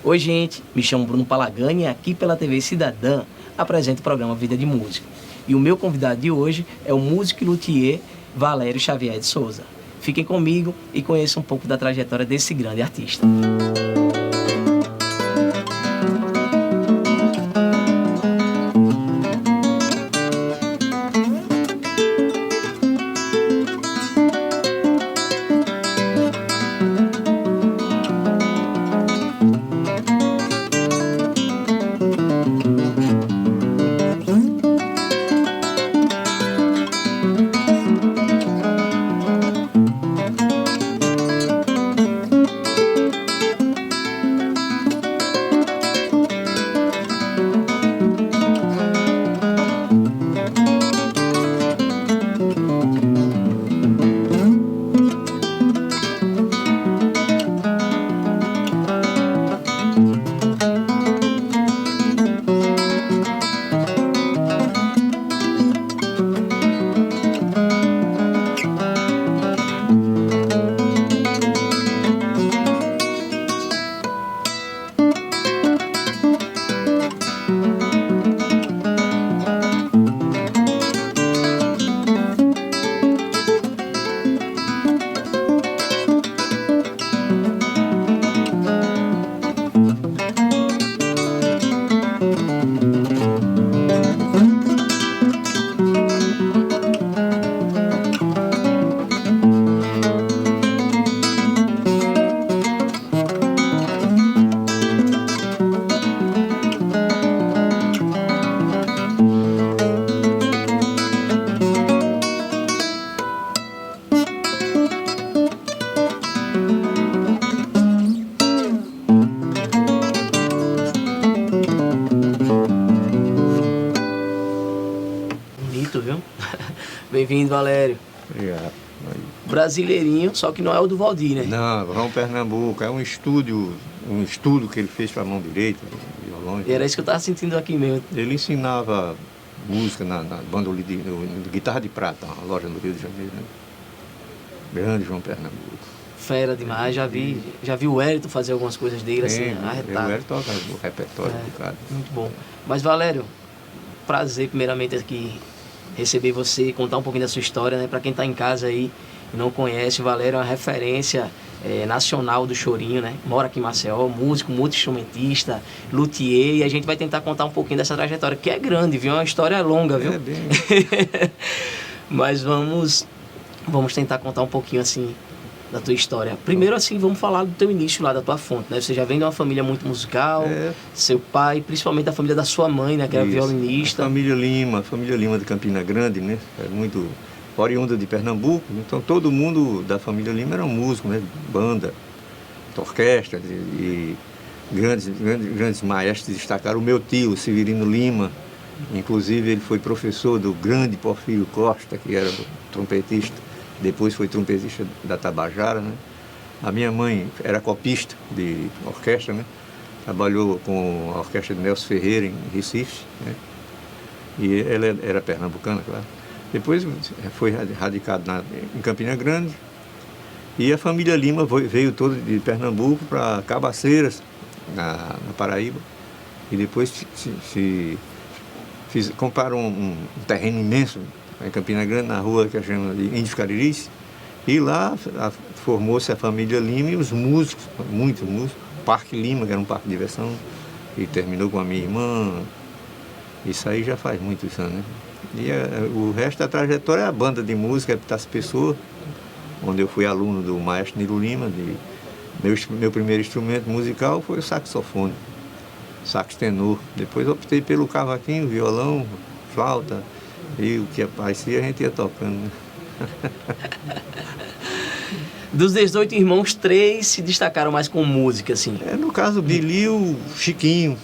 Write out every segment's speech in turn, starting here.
Oi, gente, me chamo Bruno Palagani e aqui pela TV Cidadã apresento o programa Vida de Música. E o meu convidado de hoje é o músico e luthier Valério Xavier de Souza. Fiquem comigo e conheçam um pouco da trajetória desse grande artista. Bonito, viu? Bem-vindo, Valério. Obrigado. Brasileirinho, só que não é o do Valdir, né? Não, João Pernambuco, é um estudo que ele fez para a mão direita, violão. E era isso que eu estava sentindo aqui mesmo. Ele ensinava música na banda de Guitarra de Prata, uma loja no Rio de Janeiro, né? Grande João Pernambuco. Fera demais, já vi o Hélito fazer algumas coisas dele, assim, arretado. O Hélito toca o repertório do cara. Muito bom. Mas, Valério, prazer primeiramente aqui receber você, contar um pouquinho da sua história, né? Para quem está em casa aí e não conhece, o Valério é uma referência nacional do chorinho, né? Mora aqui em Maceió, músico, multi-instrumentista, luthier, e a gente vai tentar contar um pouquinho dessa trajetória, que é grande, viu? É uma história longa, viu? É bem. Mas vamos tentar contar um pouquinho, assim, da tua história. Primeiro, assim, vamos falar do teu início lá, da tua fonte, né? Você já vem de uma família muito musical, seu pai, principalmente da família da sua mãe, né? Que era violinista. Família Lima de Campina Grande, né? É muito oriunda de Pernambuco, então todo mundo da família Lima era um músico, né? Banda, orquestra, e grandes maestros destacaram. O meu tio, Severino Lima, inclusive ele foi professor do grande Porfírio Costa, que era trompetista, depois foi trompetista da Tabajara, né? A minha mãe era copista de orquestra, né? Trabalhou com a orquestra de Nelson Ferreira em Recife, né? E ela era pernambucana, claro. Depois foi radicado em Campina Grande, e a família Lima veio toda de Pernambuco para Cabaceiras, na Paraíba, e depois compraram um terreno imenso em Campina Grande, na rua que a gente chama de Índios Cariris, e lá formou-se a família Lima e os músicos, muitos músicos. Parque Lima, que era um parque de diversão, e terminou com a minha irmã. Isso aí já faz muitos anos, né? E o resto da trajetória é a banda de música Epitácio Pessoa, onde eu fui aluno do maestro Nilo Lima. Meu primeiro instrumento musical foi o saxofone, sax tenor. Depois optei pelo cavaquinho, violão, flauta, e o que aparecia a gente ia tocando, né? Dos 18 irmãos, 3 se destacaram mais com música, assim. No caso, Bilio, Chiquinho.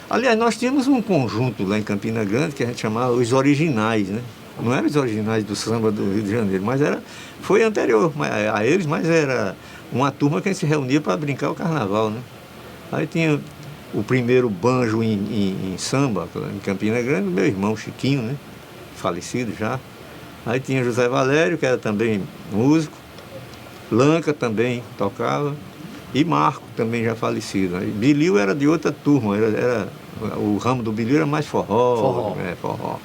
Aliás, nós tínhamos um conjunto lá em Campina Grande que a gente chamava os originais, né? Não eram os originais do samba do Rio de Janeiro, mas foi anterior a eles, mas era uma turma que a gente se reunia para brincar o carnaval, né? Aí tinha o primeiro banjo em samba, em Campina Grande, meu irmão Chiquinho, né? Falecido já. Aí tinha José Valério, que era também músico. Lanca também tocava. E Marco, também já falecido. Né? Bilil era de outra turma, o ramo do Bilil era mais forró. Forró.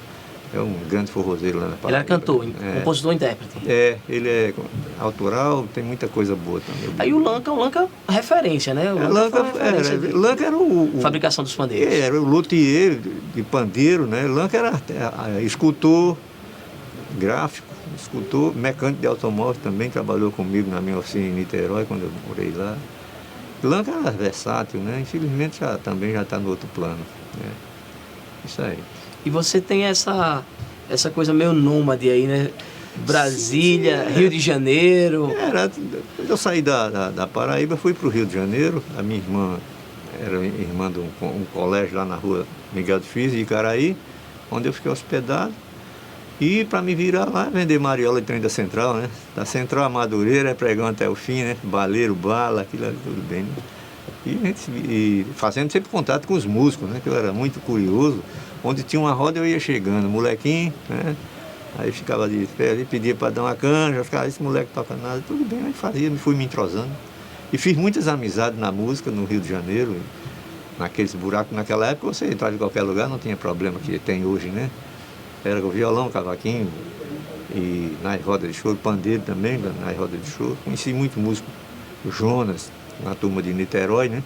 É um grande forrozeiro lá na Paraíba. Ele era cantor, compositor e intérprete. Ele é autoral, tem muita coisa boa também. Aí o Lanca referência, né? O Lanca era o fabricação dos pandeiros. Era o luthier de pandeiro, né? Lanca era escultor, gráfico, escultor, mecânico de automóvel também, trabalhou comigo na minha oficina em Niterói, quando eu morei lá. Lanca era versátil, né? Infelizmente também já está no outro plano. Né? Isso aí. E você tem essa coisa meio nômade aí, né? Brasília, Rio de Janeiro. Eu saí da Paraíba, fui para o Rio de Janeiro. A minha irmã era irmã de um colégio lá na rua Miguel de Fis, de Icaraí, onde eu fiquei hospedado. E para me virar lá, vender mariola de trem da Central, né? Da Central a Madureira, pregão até o fim, né? Baleiro, bala, aquilo ali, tudo bem. Né? E fazendo sempre contato com os músicos, né? Que eu era muito curioso. Onde tinha uma roda eu ia chegando, molequinho, né? Aí ficava ali, pedia para dar uma canja, eu ficava, esse moleque toca nada, tudo bem, aí fazia, fui me entrosando. E fiz muitas amizades na música no Rio de Janeiro, naqueles buracos, naquela época você entrava em qualquer lugar, não tinha problema que tem hoje, né? Era o violão, cavaquinho, e nas rodas de choro, pandeiro também, nas rodas de choro. Conheci muito músico, o Jonas, na turma de Niterói, né?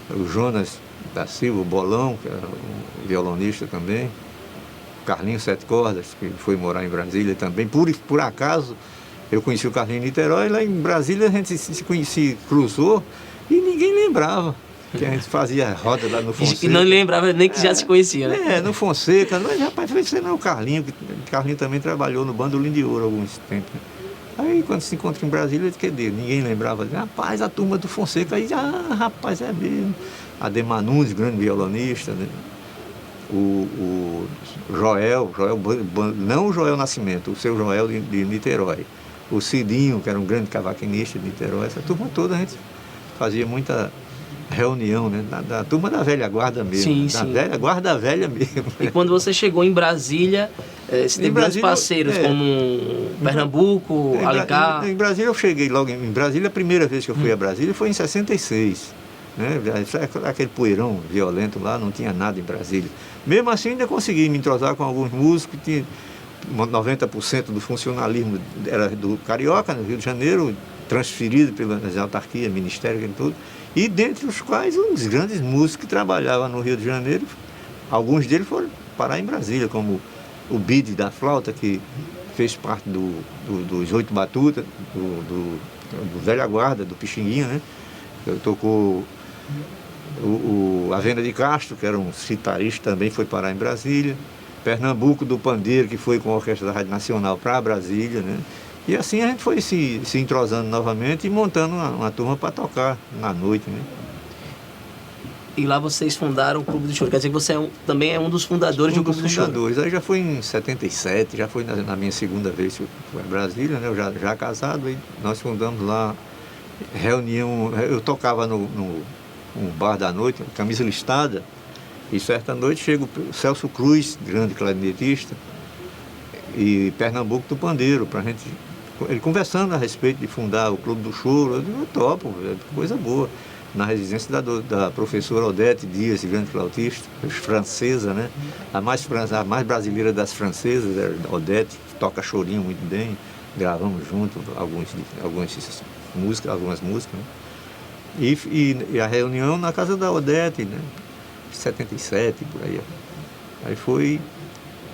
O Jonas da Silva, o Bolão, que era um violonista também. Carlinhos Sete Cordas, que foi morar em Brasília também. Por acaso, eu conheci o Carlinhos em Niterói, lá em Brasília a gente se cruzou e ninguém lembrava. Que a gente fazia roda lá no Fonseca. E não lembrava nem que já se conhecia, né? No Fonseca. Mas, rapaz, você não é o Carlinhos. O Carlinhos também trabalhou no Bandolim de Ouro há alguns tempos. Aí, quando se encontra em Brasília, ninguém lembrava. Rapaz, a turma do Fonseca. Aí, rapaz, é mesmo. Ademar Nunes, grande violonista, né? O Joel, não o Joel Nascimento, o seu Joel de Niterói. O Cidinho, que era um grande cavaquinista de Niterói. Essa turma toda a gente fazia muita reunião, né? Da turma da velha guarda mesmo. Velha guarda velha mesmo. E quando você chegou em Brasília, você teve grandes parceiros como Pernambuco, Alencar? Em Brasília eu cheguei logo em Brasília, a primeira vez que eu fui a Brasília foi em 66. Né? Aquele poeirão violento lá, não tinha nada em Brasília. Mesmo assim ainda consegui me entrosar com alguns músicos, tinha 90% do funcionalismo era do Carioca, no Rio de Janeiro, transferido pelas autarquias, ministério e tudo. E dentre os quais os grandes músicos que trabalhavam no Rio de Janeiro, alguns deles foram parar em Brasília, como o Bide da flauta, que fez parte dos Oito Batutas, do Velha Guarda, do Pixinguinha, né? Tocou a Venda de Castro, que era um citarista, também foi parar em Brasília. Pernambuco do Pandeiro, que foi com a Orquestra da Rádio Nacional para Brasília, né? E assim a gente foi se entrosando novamente e montando uma turma para tocar na noite, né? E lá vocês fundaram o Clube do Choro. Quer dizer que você também é um dos fundadores do Clube do Choro. Aí já foi em 77, já foi na minha segunda vez que eu fui a Brasília, né? Eu já casado, aí nós fundamos lá, reunião, eu tocava num bar da noite, camisa listada, e certa noite chega o Celso Cruz, grande clarinetista, e Pernambuco do Pandeiro, pra gente, ele conversando a respeito de fundar o Clube do Choro. Eu digo, eu topo, coisa boa. Na residência da professora Odete Dias, grande flautista, francesa, né? A mais brasileira das francesas, Odete, toca chorinho muito bem, gravamos junto algumas músicas, né? E a reunião na casa da Odete, né? 77, por aí. Aí foi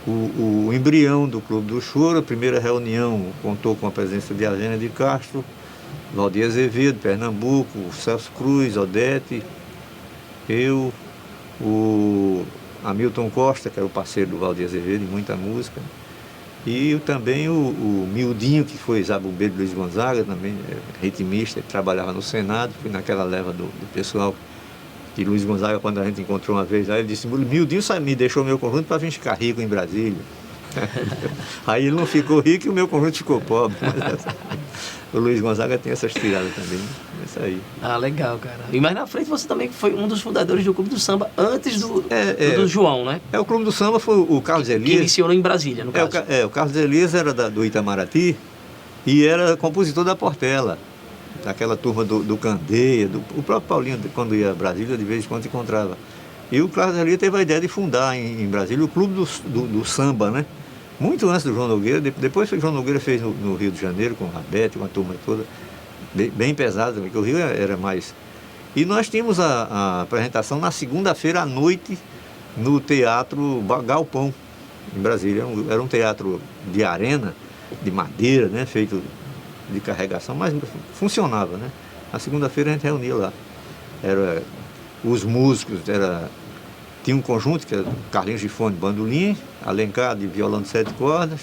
o embrião do Clube do Choro. A primeira reunião contou com a presença de Avena de Castro, Valdir Azevedo, Pernambuco, Celso Cruz, Odete, eu, o Hamilton Costa, que era o parceiro do Valdir Azevedo em muita música, e também o Mildinho, que foi zabumbeiro de Luiz Gonzaga, também ritmista, trabalhava no Senado, fui naquela leva do pessoal de Luiz Gonzaga. Quando a gente encontrou uma vez lá, ele disse, Mildinho me deixou meu conjunto para vir ficar rico em Brasília. Aí ele não ficou rico e o meu conjunto ficou pobre. O Luiz Gonzaga tem essas tiradas também. Isso aí. Ah, legal, cara. E mais na frente você também foi um dos fundadores do Clube do Samba, antes do João, né? O Clube do Samba foi o Carlos Elias. Que iniciou em Brasília, no caso. O Carlos Elias era do Itamaraty e era compositor da Portela. daquela turma do Candeia, o próprio Paulinho, quando ia a Brasília, de vez em quando se encontrava. E o Carlos Alia teve a ideia de fundar em Brasília o Clube do Samba, né? Muito antes do João Nogueira, depois o João Nogueira fez no Rio de Janeiro, com a Bete, uma turma toda, bem pesada, porque o Rio era mais... E nós tínhamos a apresentação na segunda-feira à noite, no Teatro Galpão, em Brasília. Era um teatro de arena, de madeira, né, feito de carregação, mas funcionava, né? Na segunda-feira a gente reunia lá. Era os músicos, tinha um conjunto que era Carlinhos Gifone de bandolim, Alencar de violão de 7 cordas,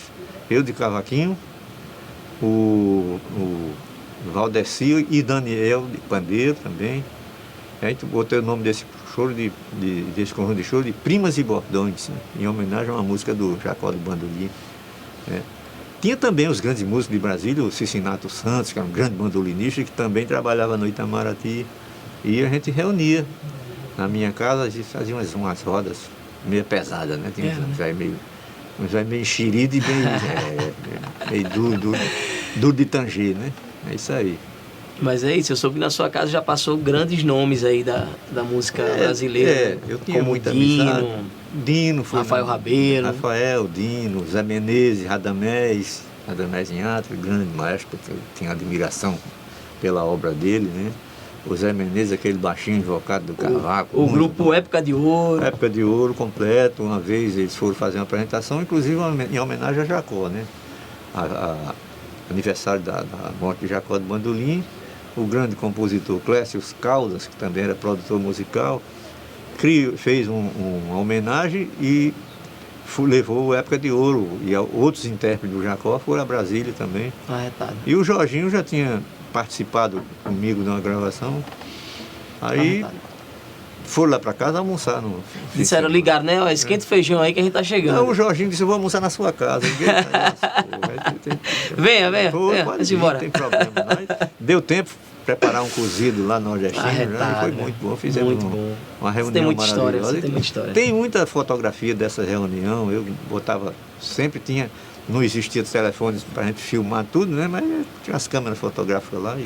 eu de cavaquinho, o Valdeci e Daniel de pandeiro também. A gente botou o nome desse choro desse conjunto de choro de Primas e Bordões, né? Em homenagem a uma música do Jacó do Bandolim, né? Tinha também os grandes músicos de Brasília, o Cicinato Santos, que era um grande bandolinista, que também trabalhava no Itamaraty. E a gente reunia na minha casa, a gente fazia umas rodas meio pesadas, né? Tinha uns velhos meio enxerido e meio duro de tanger, né? É isso aí. Mas é isso, eu soube que na sua casa já passou grandes nomes aí da música brasileira. Eu tinha como muita Dino, Rafael Rabeiro. Rafael, Dino, Zé Menezes, Radamés Inhatro, grande maestro, que eu tinha admiração pela obra dele, né? O Zé Menezes, aquele baixinho invocado do cavaco. O grupo bom. Época de Ouro. Época de Ouro completo. Uma vez eles foram fazer uma apresentação, inclusive em homenagem a Jacó, né? Aniversário da morte de Jacó do Bandolim. O grande compositor Clécio Caldas, que também era produtor musical, fez uma homenagem e levou a Época de Ouro. E outros intérpretes do Jacó foram a Brasília também. E o Jorginho já tinha participado comigo de uma gravação. Aí foram lá para casa almoçar. Disseram, ligaram, né? Ó, esquenta o feijão aí que a gente tá chegando. Não, o Jorginho disse, eu vou almoçar na sua casa. Venha, vamos embora. Não tem problema. Deu tempo de preparar um cozido lá no Nordestino. Foi muito bom. Fizemos uma reunião maravilhosa. Tem muita história. Tem muita fotografia dessa reunião. Eu botava, sempre tinha, não existia telefones para a gente filmar tudo, né? Mas tinha as câmeras fotográficas lá.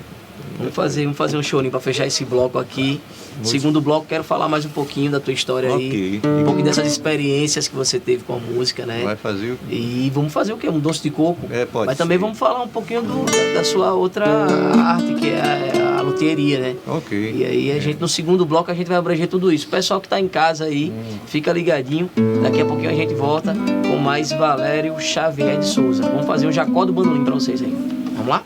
Vamos fazer um chorinho para fechar esse bloco aqui. Segundo bloco, quero falar mais um pouquinho da tua história aí. Um pouquinho dessas experiências que você teve com a música, né? Vai fazer o quê? E vamos fazer o quê? Um doce de coco? Pode Mas também vamos falar um pouquinho da sua outra arte, que é a luthieria, né? E aí a gente, no segundo bloco, a gente vai abranger tudo isso. O pessoal que está em casa aí, fica ligadinho. Daqui a pouquinho a gente volta com mais Valério Xavier de Souza. Vamos fazer o Jacó do Bandolim para vocês aí. Vamos lá?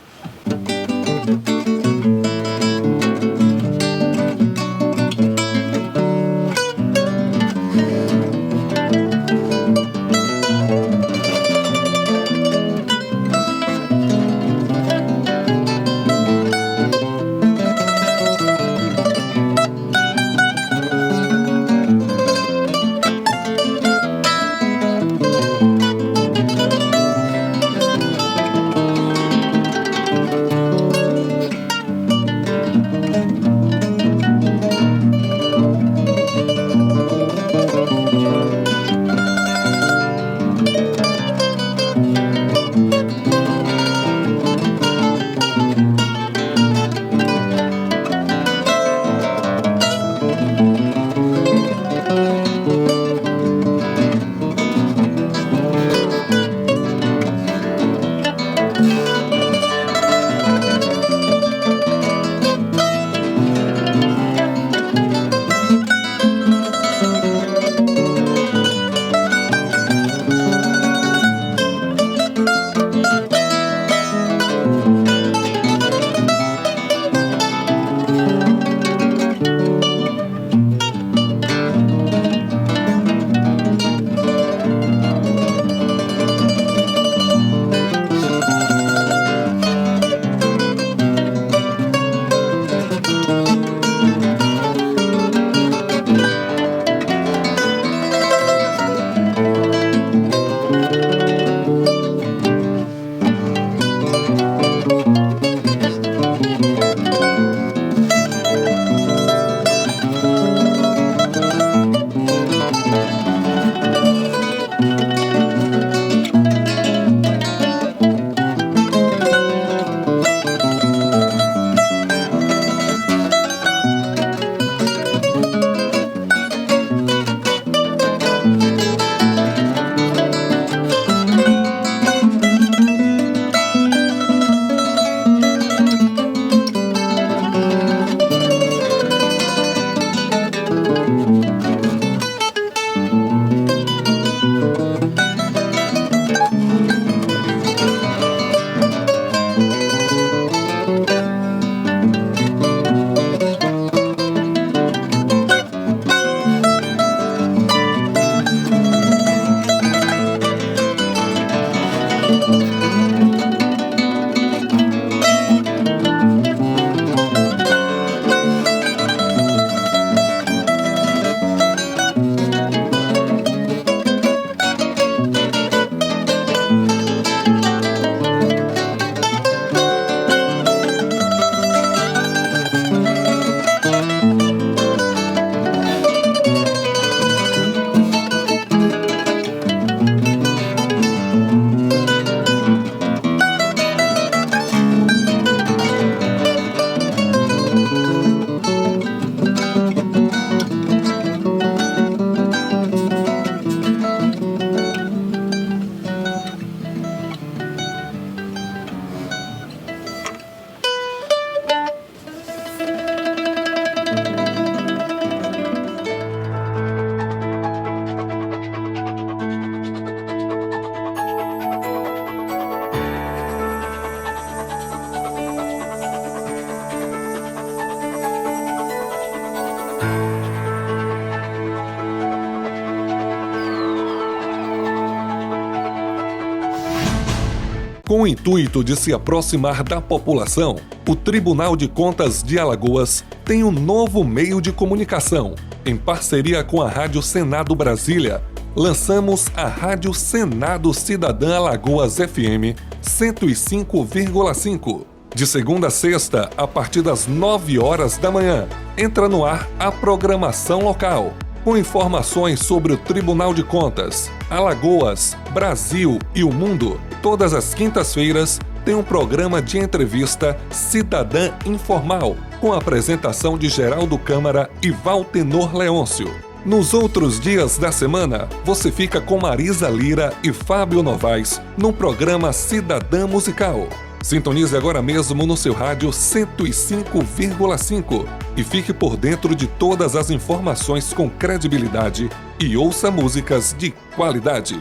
Com o intuito de se aproximar da população, o Tribunal de Contas de Alagoas tem um novo meio de comunicação. Em parceria com a Rádio Senado Brasília, lançamos a Rádio Senado Cidadã Alagoas FM 105,5. De segunda a sexta, a partir das 9 horas da manhã, entra no ar a programação local, com informações sobre o Tribunal de Contas, Alagoas, Brasil e o mundo. Todas as quintas-feiras tem um programa de entrevista Cidadã Informal, com a apresentação de Geraldo Câmara e Valtenor Leôncio. Nos outros dias da semana, você fica com Marisa Lira e Fábio Novaes no programa Cidadã Musical. Sintonize agora mesmo no seu rádio 105,5 e fique por dentro de todas as informações com credibilidade e ouça músicas de qualidade.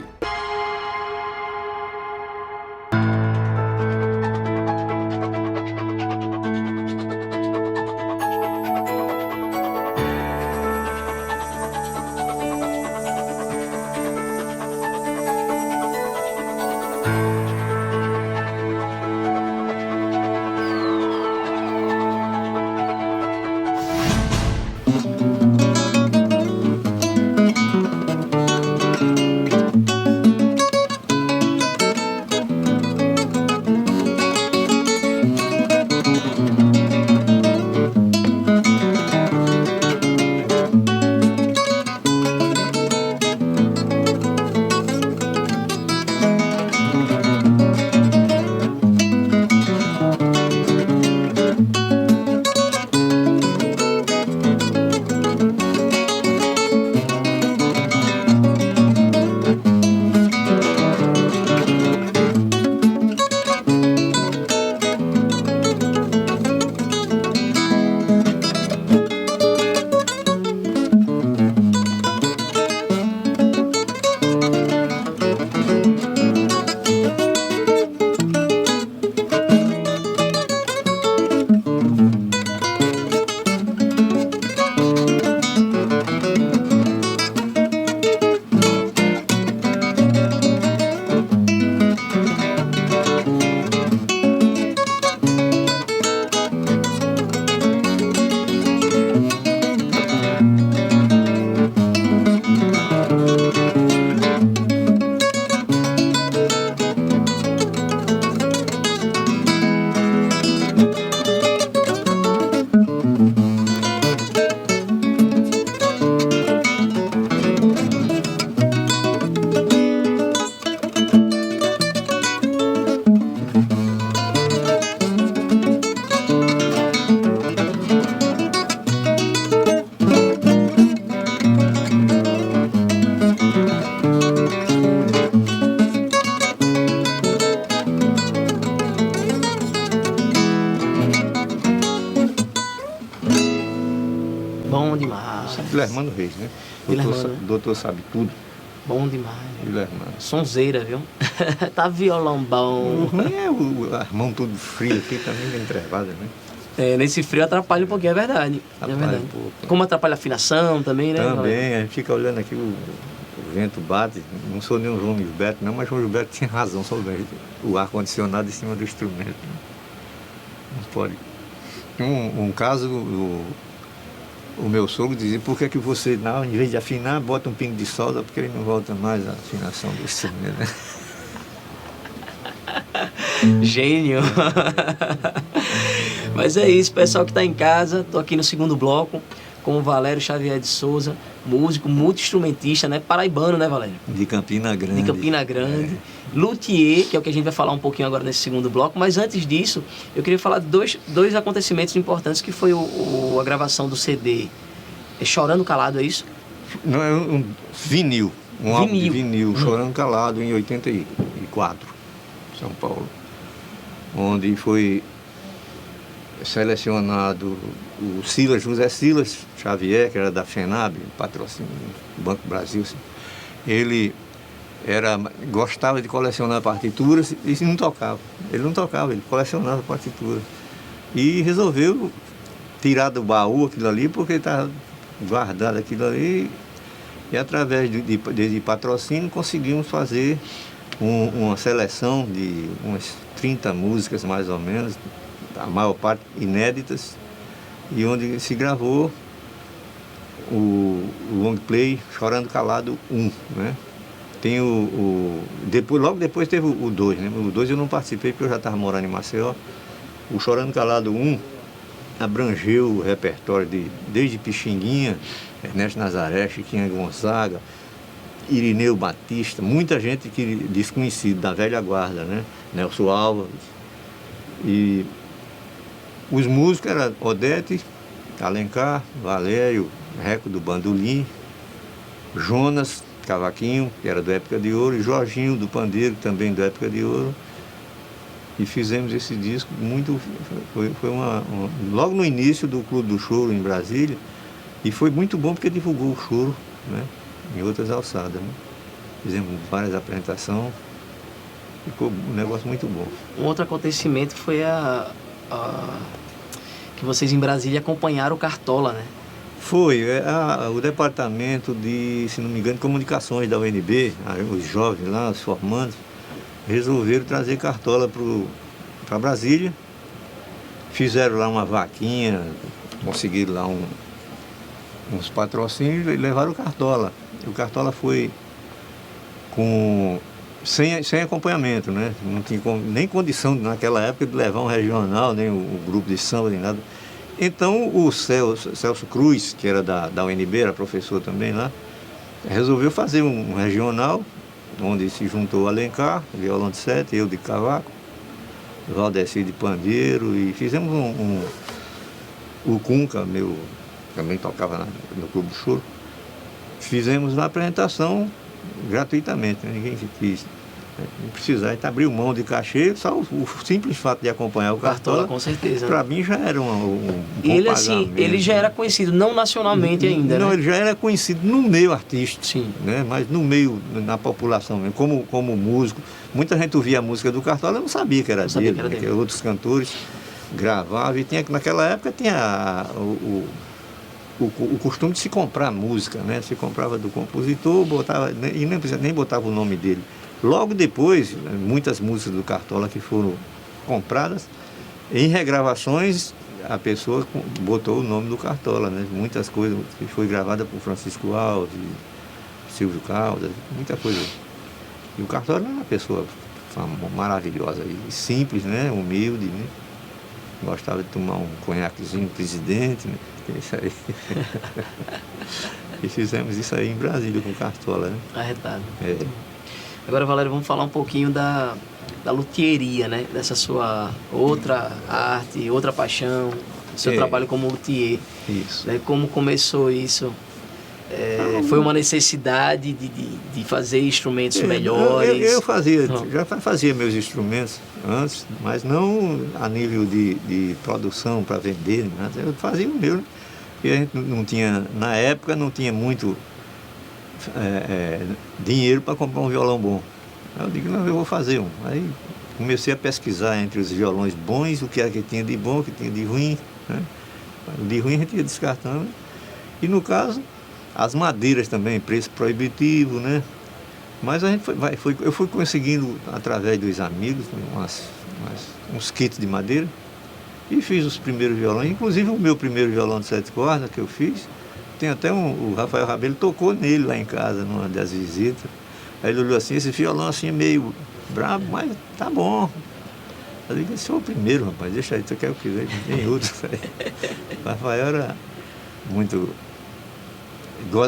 Bom demais. Guilhermano Reis, né? Doutor sabe tudo. Bom demais. Guilhermano. Sonzeira, viu? Tá violão bom. O ruim é a mão todo frio aqui, também bem entrevada, né? É, nesse frio atrapalha um pouquinho, é verdade. Atrapalha é verdade. um pouco. Como atrapalha a afinação também, né? Também, a gente fica olhando aqui, o vento bate. Não sou nem o João Gilberto, não, mas o João Gilberto tinha razão sobre o ar-condicionado em cima do instrumento. Né? Não pode. Um caso, o meu sogro dizia, por que você, não, em vez de afinar, bota um pingo de solda, porque ele não volta mais a afinação do instrumento, né? Gênio. Mas é isso, pessoal que está em casa. Tô aqui no segundo bloco com o Valério Xavier de Souza, músico, multi-instrumentista, né? Paraibano, né, Valério? De Campina Grande. De Campina Grande. Luthier, que é o que a gente vai falar um pouquinho agora nesse segundo bloco. Mas antes disso, eu queria falar de dois acontecimentos importantes, que foi a gravação do CD Chorando Calado, é isso? Não, é um vinil. Álbum de vinil, Chorando Calado, em 84, São Paulo. Onde foi selecionado o José Silas Xavier, que era da FENAB, patrocínio do Banco Brasil. Assim. Ele gostava de colecionar partituras e não tocava. Ele não tocava, ele colecionava partituras. E resolveu tirar do baú aquilo ali, porque estava guardado aquilo ali. E através de patrocínio conseguimos fazer uma seleção de umas 30 músicas mais ou menos, a maior parte inéditas, e onde se gravou o long play Chorando Calado 1, né? Tem logo depois teve o 2, né? O 2 eu não participei porque eu já estava morando em Maceió. O Chorando Calado 1 abrangeu o repertório desde Pixinguinha, Ernesto Nazaré, Chiquinha Gonzaga, Irineu Batista, muita gente desconhecida, da velha guarda, né? Nelson Álvares. E os músicos eram Odete, Alencar, Valério, Reco do Bandolim, Jonas Cavaquinho, que era do Época de Ouro, e Jorginho do Pandeiro, também do Época de Ouro. E fizemos esse disco muito... Foi logo no início do Clube do Choro em Brasília, e foi muito bom porque divulgou o choro, né? Em outras alçadas, né? Fizemos várias apresentações, ficou um negócio muito bom. Um outro acontecimento foi que vocês em Brasília acompanharam o Cartola, né? Foi, o departamento de, se não me engano, comunicações da UNB, os jovens lá, os formandos, resolveram trazer Cartola para Brasília. Fizeram lá uma vaquinha, conseguiram lá uns patrocínios e levaram o Cartola. O Cartola foi sem acompanhamento, né? Não tinha nem condição naquela época de levar um regional, nem o grupo de samba, nem nada. Então o Celso Cruz, que era da UNB, era professor também lá, resolveu fazer um regional, onde se juntou Alencar, violão de sete, eu de cavaco, Valdeci de pandeiro, e fizemos o Cunca, meu, também tocava no Clube do Choro. Fizemos uma apresentação gratuitamente, né? Ninguém quis, não precisar, abriu mão de cachê, só o simples fato de acompanhar o Cartola, com certeza. Para mim já era um e ele, assim, ele já era conhecido, não nacionalmente ainda, não, né? Ele já era conhecido no meio artístico, sim, né? Mas no meio, na população mesmo, como músico. Muita gente ouvia a música do Cartola e não sabia que era dele, né? Que outros cantores gravavam, e naquela época tinha o costume de se comprar música, né? Se comprava do compositor, botava, e nem botava o nome dele. Logo depois, muitas músicas do Cartola que foram compradas, em regravações, a pessoa botou o nome do Cartola, né? Muitas coisas que foi gravada por Francisco Alves, Silvio Caldas, muita coisa. E o Cartola era uma pessoa maravilhosa e simples, né? Humilde, né? Gostava de tomar um conhaquezinho presidente, né? Isso aí. E fizemos isso aí em Brasília com o Cartola, né? Arretado. É. Agora, Valério, vamos falar um pouquinho da luthieria, né? Dessa sua outra arte, outra paixão, seu trabalho como luthier. Isso. Né? Como começou isso? Foi uma necessidade de fazer instrumentos melhores? Eu já fazia meus instrumentos antes, mas não a nível de produção para vender, né? Eu fazia o meu, né? E a gente não tinha, na época, não tinha muito dinheiro para comprar um violão bom. Aí eu digo, não, eu vou fazer um. Aí comecei a pesquisar entre os violões bons, o que era que tinha de bom, o que tinha de ruim, né? O de ruim a gente ia descartando. E no caso, as madeiras também, preço proibitivo, né? Mas a gente eu fui conseguindo, através dos amigos, uns kits de madeira, e fiz os primeiros violões. Inclusive o meu primeiro violão de 7 cordas que eu fiz, tem até o Rafael Rabelo tocou nele lá em casa, numa das visitas. Aí ele olhou assim, esse violão assim meio brabo, mas tá bom. Eu digo, esse foi o primeiro, rapaz, deixa aí, você quer o que quiser, tem outro. O Rafael era muito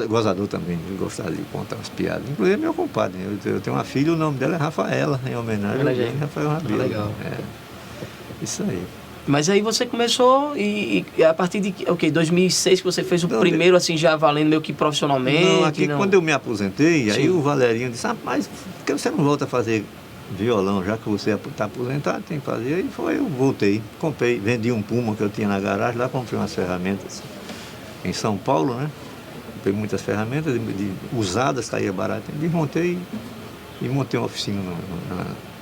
gozador também, ele gostava de contar umas piadas. Inclusive meu compadre, eu tenho uma filha, o nome dela é Rafaela, em homenagem ao Rafael Rabelo. Legal. Isso aí. Mas aí você começou e a partir de 2006 que você fez o primeiro assim já valendo meio que profissionalmente? Não, aqui quando eu me aposentei, aí o Valerinho disse, mas por que você não volta a fazer violão, já que você está aposentado, tem que fazer. E eu voltei, comprei, vendi um Puma que eu tinha na garagem, lá comprei umas ferramentas em São Paulo, né? Comprei muitas ferramentas usadas, caía barato. Desmontei e montei uma oficina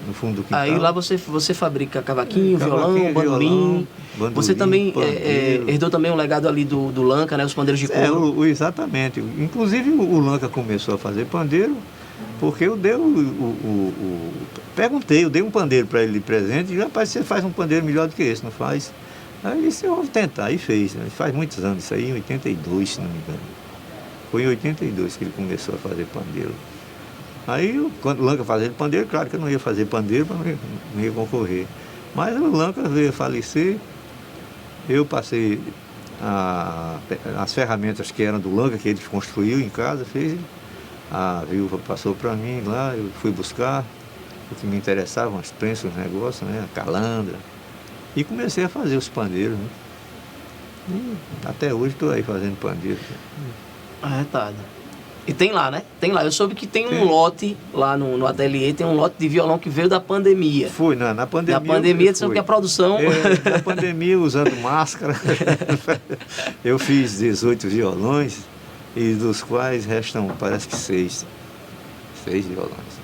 no fundo do quintal. Aí lá você fabrica cavaquinho, violão, bandolim. Você também herdou também um legado ali do Lanca, né? Os pandeiros de couro. Exatamente. Inclusive o Lanca começou a fazer pandeiro, porque eu dei perguntei, eu dei um pandeiro para ele de presente, e rapaz, você faz um pandeiro melhor do que esse, não faz? Aí ele disse, eu vou tentar, e fez, né? Faz muitos anos, isso aí em 82, se não me engano. Foi em 82 que ele começou a fazer pandeiro. Aí, quando o Lanca fazia pandeiro, claro que eu não ia fazer pandeiro, porque não ia concorrer. Mas o Lanca veio a falecer, eu passei as ferramentas que eram do Lanca, que ele construiu em casa, fez, a viúva passou para mim lá, eu fui buscar o que me interessava, as prensas, os negócios, né, a calandra, e comecei a fazer os pandeiros, né? E até hoje estou aí fazendo pandeiro. Arretado. E tem lá, né? Tem lá. Eu soube que tem um lote lá no ateliê, tem um lote de violão que veio da pandemia. Foi, na pandemia. Na pandemia, disseram que a produção... Na pandemia, usando máscara, eu fiz 18 violões, e dos quais restam, parece que 6 violões.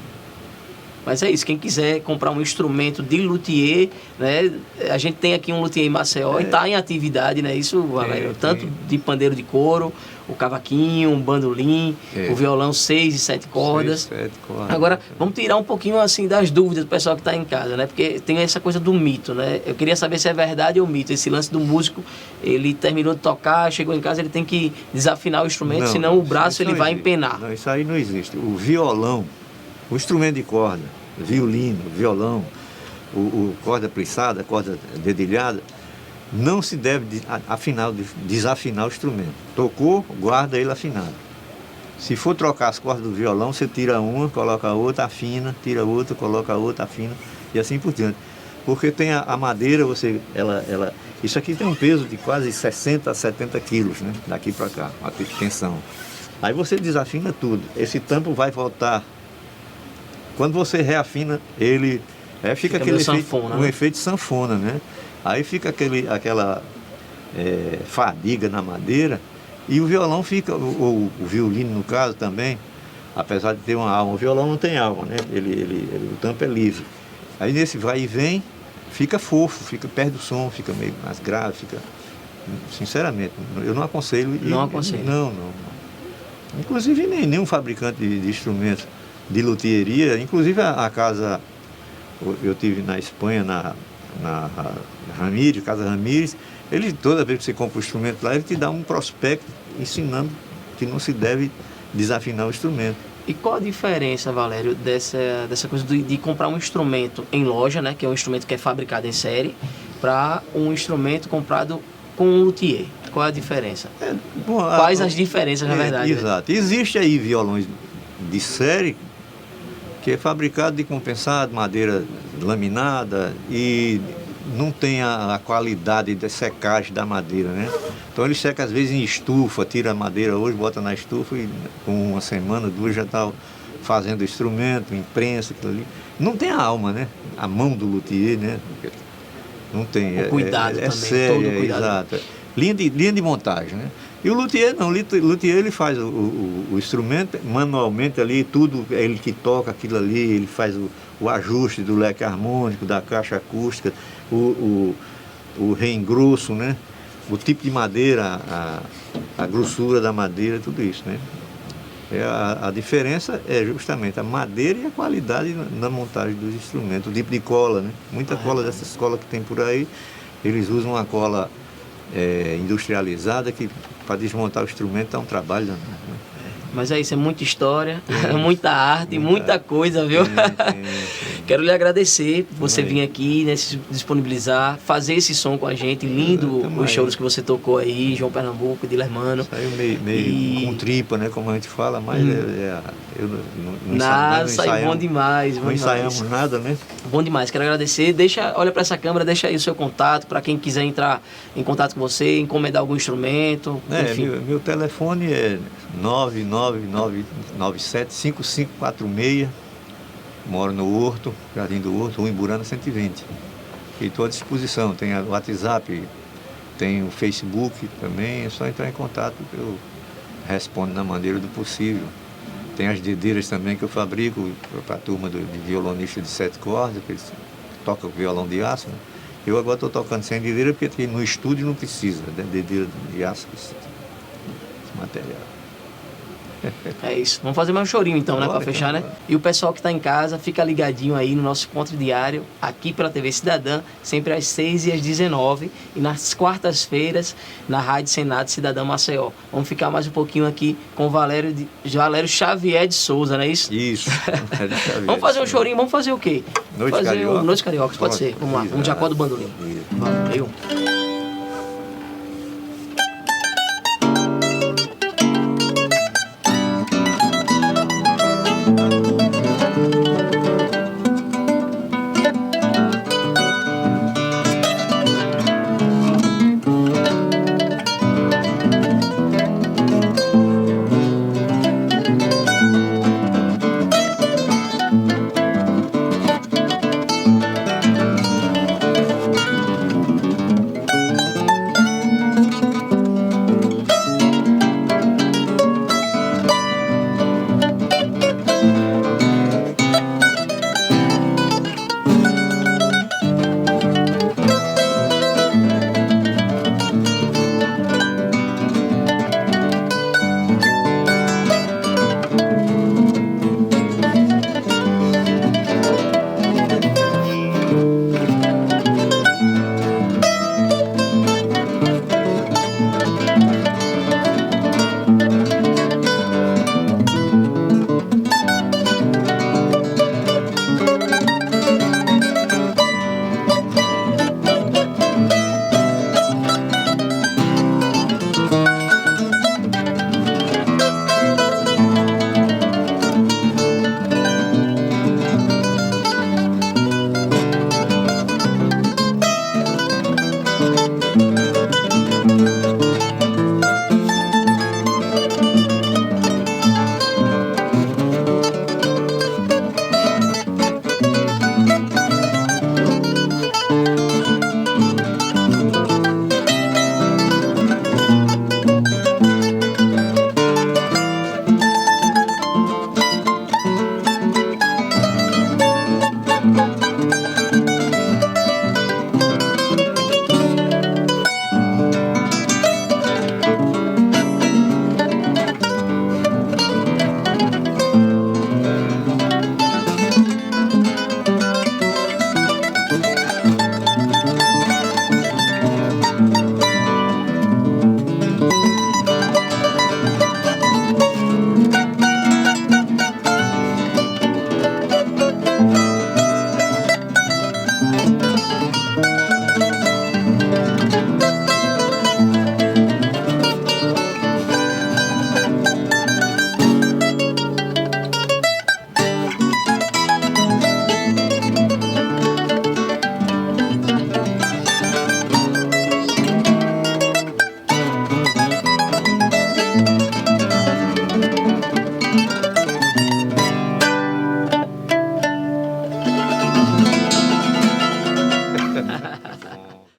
Mas é isso, quem quiser comprar um instrumento de luthier, né? A gente tem aqui um luthier em Maceió e está em atividade, né? Isso, Valério, tanto de pandeiro de couro, o cavaquinho, o bandolim, o violão 6 e 7 cordas. 6, 7 cordas. Agora, vamos tirar um pouquinho assim das dúvidas do pessoal que está em casa, né? Porque tem essa coisa do mito, né? Eu queria saber se é verdade ou mito. Esse lance do músico, ele terminou de tocar, chegou em casa, ele tem que desafinar o instrumento, senão o braço ele vai empenar. Não, isso aí não existe. O violão, o instrumento de corda, violino, violão, o corda plissada, corda dedilhada, não se deve desafinar o instrumento. Tocou, guarda ele afinado. Se for trocar as cordas do violão, você tira uma, coloca a outra, afina, tira outra, coloca a outra, afina, e assim por diante. Porque tem a madeira, isso aqui tem um peso de quase 60 a 70 quilos, né? Daqui para cá, a tensão. Aí você desafina tudo. Esse tampo vai voltar. Quando você reafina, ele fica aquele efeito, sanfona, um efeito sanfona, né? Aí fica aquela fadiga na madeira, e o violão fica, ou o violino no caso também, apesar de ter uma alma, o violão não tem alma, né? O tampo é livre. Aí nesse vai e vem, fica fofo, perde o som, fica meio mais grave, sinceramente, eu não aconselho. Não aconselho? Não. Inclusive nenhum fabricante de instrumentos de luthieria, inclusive a casa, eu tive na Espanha, na Ramírez, Casa Ramírez, ele, toda vez que você compra um instrumento lá, ele te dá um prospecto ensinando que não se deve desafinar o instrumento. E qual a diferença, Valério, dessa coisa de comprar um instrumento em loja, né, que é um instrumento que é fabricado em série, para um instrumento comprado com um luthier? Qual é a diferença? Quais as diferenças, na verdade? Exato. Né? Existe aí violões de série que é fabricado de compensado, madeira laminada, e não tem a qualidade de secagem da madeira, né? Então ele seca às vezes em estufa, tira a madeira hoje, bota na estufa e com uma semana, 2 já está fazendo instrumento, imprensa, aquilo ali. Não tem a alma, né? A mão do luthier, né? Não tem. O cuidado também, sério, todo o cuidado. Exato. Linha de montagem, né? E o luthier não, o luthier ele faz o instrumento manualmente ali, tudo, é ele que toca aquilo ali, ele faz o ajuste do leque harmônico, da caixa acústica, o reengrosso, né? O tipo de madeira, a grossura da madeira, tudo isso, né? A diferença é justamente a madeira e a qualidade na montagem dos instrumentos, o tipo de cola, né? Muita cola dessas colas que tem por aí, eles usam uma cola industrializada que para desmontar o instrumento é um trabalho danado, né? Mas é isso, é muita história, muita arte, muita coisa, viu? Quero lhe agradecer por você vir aqui, né, se disponibilizar, fazer esse som com a gente, lindo os shows que você tocou aí, João Pernambuco, Dilermano. Saiu meio com tripa, né, como a gente fala, mas saiu bom demais. Não ensaiamos nada, né? Bom demais, quero agradecer. Olha para essa câmera, deixa aí o seu contato, para quem quiser entrar em contato com você, encomendar algum instrumento, enfim. Meu telefone é 999975546. Moro no Horto, Jardim do Horto, Rua Imburana 120. E estou à disposição. Tem o WhatsApp, tem o Facebook também. É só entrar em contato que eu respondo na maneira do possível. Tem as dedeiras também que eu fabrico para a turma de violonista de 7 cordas, que eles tocam violão de aço, né? Eu agora estou tocando sem dedeira porque no estúdio não precisa de dedeira de aço, esse material. É isso. Vamos fazer mais um chorinho então, né? Bora, Pra fechar, então, né? E o pessoal que tá em casa, fica ligadinho aí no nosso encontro diário, aqui pela TV Cidadã, sempre às 6 e às 19 e nas quartas-feiras, na Rádio Senado Cidadã Maceió. Vamos ficar mais um pouquinho aqui com o Valério Xavier de Souza, não é isso? Isso. Vamos fazer um chorinho, vamos fazer o quê? Noite fazer Carioca? Noite Cariocas, pode ser. Vamos lá, Isso, um Jacó do Bandolim. Isso. Valeu.